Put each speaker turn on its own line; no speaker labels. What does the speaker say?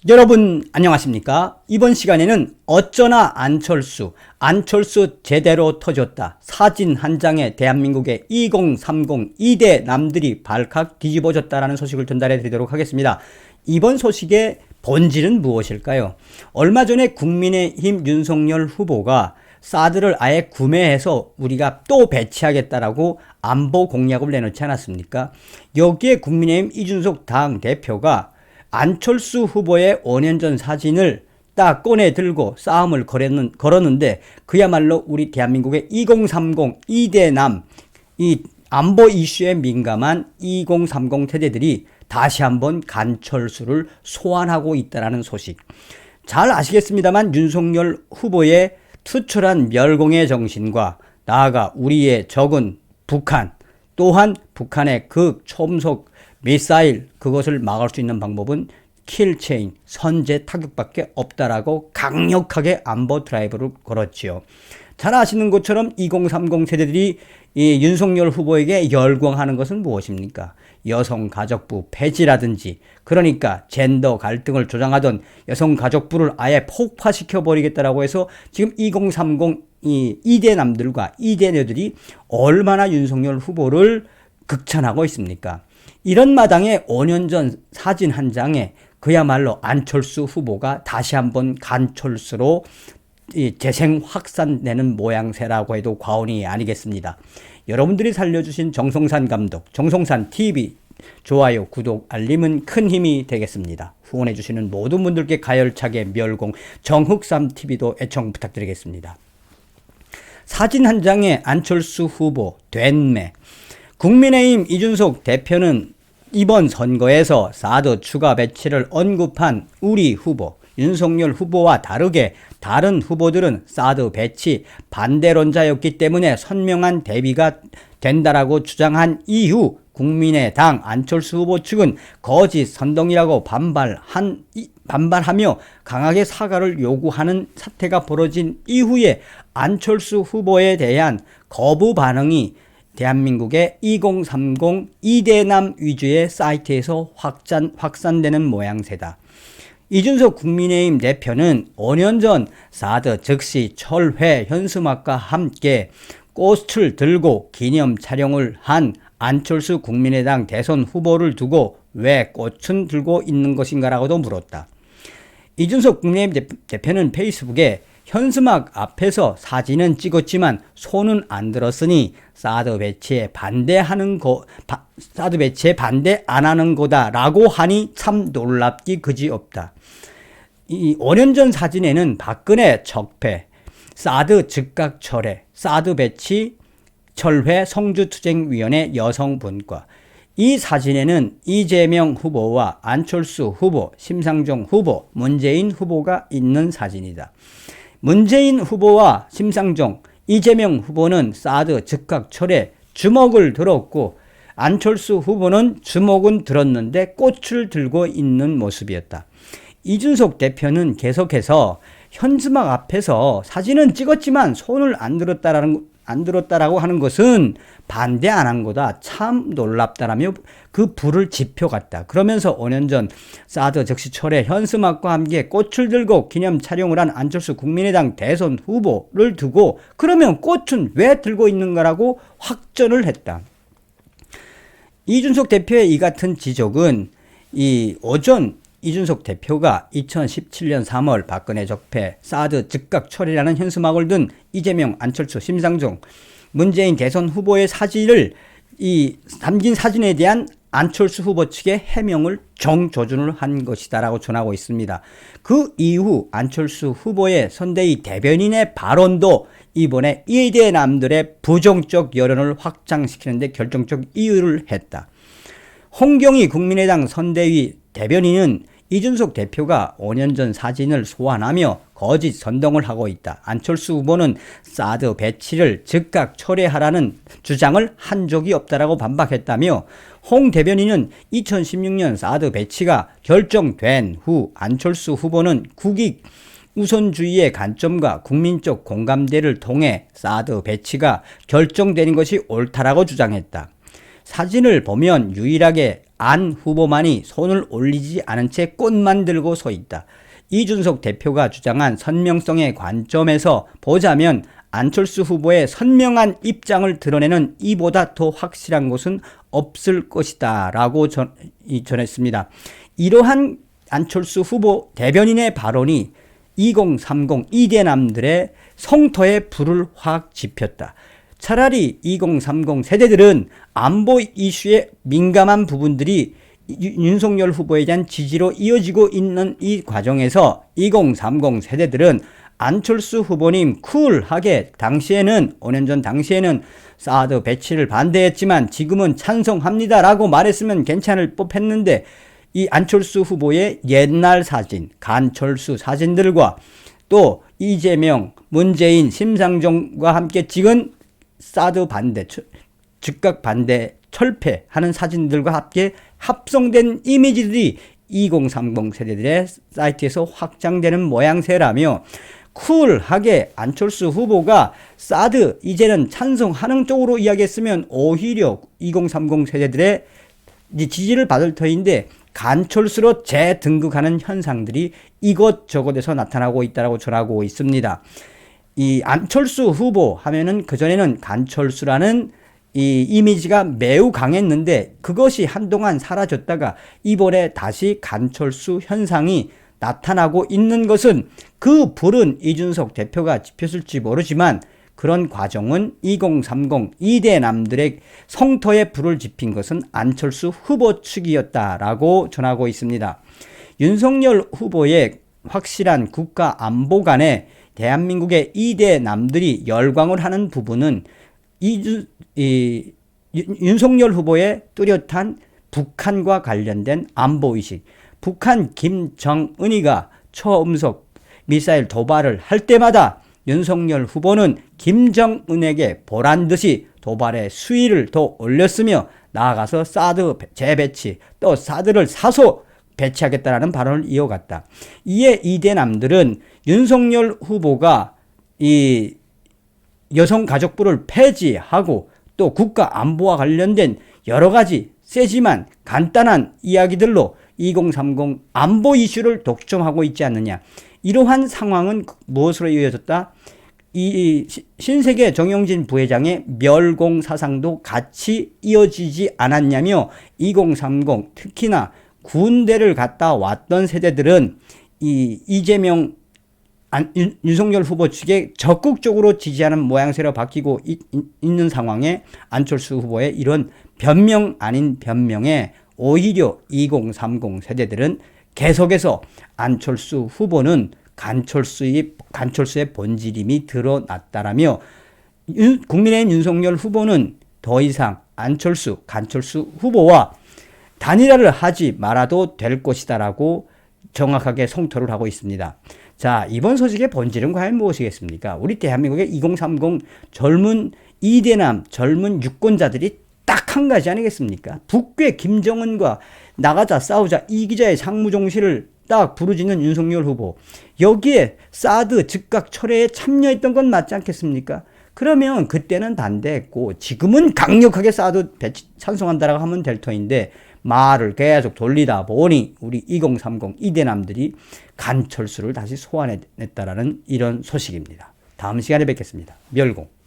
여러분 안녕하십니까? 이번 시간에는 어쩌나 안철수 제대로 터졌다. 사진 한 장에 대한민국의 2030 2대 남들이 발칵 뒤집어졌다라는 소식을 전달해 드리도록 하겠습니다. 이번 소식의 본질은 무엇일까요? 얼마 전에 국민의힘 윤석열 후보가 사드를 아예 구매해서 우리가 또 배치하겠다라고 안보 공약을 내놓지 않았습니까? 여기에 국민의힘 이준석 당대표가 안철수 후보의 5년 전 사진을 딱 꺼내 들고 싸움을 걸었는데 그야말로 우리 대한민국의 2030 2대 남, 이 안보 이슈에 민감한 2030 세대들이 다시 한번 간철수를 소환하고 있다는 소식. 잘 아시겠습니다만 윤석열 후보의 투철한 멸공의 정신과 나아가 우리의 적은 북한, 또한 북한의 극초음속 미사일, 그것을 막을 수 있는 방법은 킬체인, 선제 타격밖에 없다라고 강력하게 안보 드라이브를 걸었지요. 잘 아시는 것처럼 2030 세대들이 이 윤석열 후보에게 열광하는 것은 무엇입니까? 여성가족부 폐지라든지, 그러니까 젠더 갈등을 조장하던 여성가족부를 아예 폭파시켜버리겠다라고 해서 지금 2030 2대 남들과 2대 여들이 얼마나 윤석열 후보를 극찬하고 있습니까? 이런 마당에 5년 전 사진 한 장에 그야말로 안철수 후보가 다시 한번 간철수로 재생 확산되는 모양새라고 해도 과언이 아니겠습니다. 여러분들이 살려주신 정성산 감독, 정성산 TV 좋아요, 구독, 알림은 큰 힘이 되겠습니다. 후원해주시는 모든 분들께 가열차게 멸공, 정흑삼 TV도 애청 부탁드리겠습니다. 사진 한 장에 안철수 후보 된매. 국민의힘 이준석 대표는 이번 선거에서 사드 추가 배치를 언급한 우리 후보 윤석열 후보와 다르게 다른 후보들은 사드 배치 반대론자였기 때문에 선명한 대비가 된다라고 주장한 이후 국민의당 안철수 후보 측은 거짓 선동이라고 반발하며 강하게 사과를 요구하는 사태가 벌어진 이후에 안철수 후보에 대한 거부 반응이 대한민국의 2030 2대남 위주의 사이트에서 확산되는 모양새다. 이준석 국민의힘 대표는 5년 전 사드 즉시 철회 현수막과 함께 꽃을 들고 기념 촬영을 한 안철수 국민의당 대선 후보를 두고 왜 꽃은 들고 있는 것인가라고도 물었다. 이준석 국민의힘 대표는 페이스북에 현수막 앞에서 사진은 찍었지만 손은 안 들었으니 사드 배치에 반대 안 하는 거다라고 하니 참 놀랍기 그지없다. 이 5년 전 사진에는 박근혜 적폐, 사드 즉각 철회, 사드 배치 철회 성주투쟁위원회 여성분과, 이 사진에는 이재명 후보와 안철수 후보, 심상정 후보, 문재인 후보가 있는 사진이다. 문재인 후보와 심상정, 이재명 후보는 사드 즉각 철회 주먹을 들었고 안철수 후보는 주먹은 들었는데 꽃을 들고 있는 모습이었다. 이준석 대표는 계속해서 현수막 앞에서 사진은 찍었지만 손을 안 들었다라고 하는 것은 반대 안 한 거다. 참 놀랍다라며 그 불을 지펴갔다. 그러면서 5년 전 사드 즉시 철회 현수막과 함께 꽃을 들고 기념 촬영을 한 안철수 국민의당 대선 후보를 두고 그러면 꽃은 왜 들고 있는가라고 확전을 했다. 이준석 대표의 이 같은 지적은 오전 이준석 대표가 2017년 3월 박근혜 적폐 사드 즉각 처리라는 현수막을 든 이재명, 안철수, 심상정, 문재인 대선 후보의 사진을 담긴 사진에 대한 안철수 후보 측의 해명을 정조준을 한 것이다라고 전하고 있습니다. 그 이후 안철수 후보의 선대위 대변인의 발언도 이번에 이대 남들의 부정적 여론을 확장시키는 데 결정적 이유를 했다. 홍경희 국민의당 선대위 대변인은 이준석 대표가 5년 전 사진을 소환하며 거짓 선동을 하고 있다. 안철수 후보는 사드 배치를 즉각 철회하라는 주장을 한 적이 없다라고 반박했다며, 홍 대변인은 2016년 사드 배치가 결정된 후 안철수 후보는 국익 우선주의의 관점과 국민적 공감대를 통해 사드 배치가 결정되는 것이 옳다라고 주장했다. 사진을 보면 유일하게 안 후보만이 손을 올리지 않은 채 꽃만 들고 서 있다. 이준석 대표가 주장한 선명성의 관점에서 보자면 안철수 후보의 선명한 입장을 드러내는 이보다 더 확실한 것은 없을 것이다 라고 전했습니다. 이러한 안철수 후보 대변인의 발언이 2030 이대남들의 성토에 불을 확 지폈다. 차라리 2030 세대들은 안보 이슈에 민감한 부분들이 윤석열 후보에 대한 지지로 이어지고 있는 이 과정에서 2030 세대들은 안철수 후보님 쿨하게 당시에는 5년 전 당시에는 사드 배치를 반대했지만 지금은 찬성합니다라고 말했으면 괜찮을 법했는데 이 안철수 후보의 옛날 사진, 간철수 사진들과 또 이재명, 문재인, 심상정과 함께 찍은 사드 반대, 즉각 반대, 철폐하는 사진들과 함께 합성된 이미지들이 2030 세대들의 사이트에서 확장되는 모양새라며 쿨하게 안철수 후보가 사드 이제는 찬성하는 쪽으로 이야기했으면 오히려 2030 세대들의 지지를 받을 터인데 간철수로 재등극하는 현상들이 이것저것에서 나타나고 있다고 전하고 있습니다. 이 안철수 후보 하면은 그전에는 간철수라는 이 이미지가 매우 강했는데 그것이 한동안 사라졌다가 이번에 다시 간철수 현상이 나타나고 있는 것은 그 불은 이준석 대표가 지폈을지 모르지만 그런 과정은 2030 이대남들의 성토에 불을 지핀 것은 안철수 후보 측이었다라고 전하고 있습니다. 윤석열 후보의 확실한 국가 안보 간에 대한민국의 이대남들이 열광을 하는 부분은 윤석열 후보의 뚜렷한 북한과 관련된 안보의식, 북한 김정은이가 초음속 미사일 도발을 할 때마다 윤석열 후보는 김정은에게 보란듯이 도발의 수위를 더 올렸으며 나아가서 사드 재배치 또 사드를 사소 배치하겠다라는 발언을 이어갔다. 이에 이대남들은 윤석열 후보가 이 여성가족부를 폐지하고 또 국가 안보와 관련된 여러 가지 세지만 간단한 이야기들로 2030 안보 이슈를 독점하고 있지 않느냐. 이러한 상황은 무엇으로 이어졌다? 이 신세계 정용진 부회장의 멸공 사상도 같이 이어지지 않았냐며 2030 특히나 군대를 갔다 왔던 세대들은 이재명 윤석열 후보 측에 적극적으로 지지하는 모양새로 바뀌고 있는 상황에 안철수 후보의 이런 변명 아닌 변명에 오히려 2030 세대들은 계속해서 안철수 후보는 간철수의 본질임이 드러났다라며 국민의힘 윤석열 후보는 더 이상 간철수 후보와 단일화를 하지 말아도 될 것이다라고 정확하게 성토를 하고 있습니다. 자, 이번 소식의 본질은 과연 무엇이겠습니까? 우리 대한민국의 2030 젊은 이대남, 젊은 유권자들이 딱 한 가지 아니겠습니까? 북괴 김정은과 나가자 싸우자 이기자의 상무종시를 딱 부르짖는 윤석열 후보. 여기에 사드 즉각 철회에 참여했던 건 맞지 않겠습니까? 그러면 그때는 반대했고 지금은 강력하게 사드 배치 찬성한다라고 하면 될 터인데 말을 계속 돌리다 보니 우리 2030 이대남들이 간철수를 다시 소환했다라는 이런 소식입니다. 다음 시간에 뵙겠습니다. 멸공.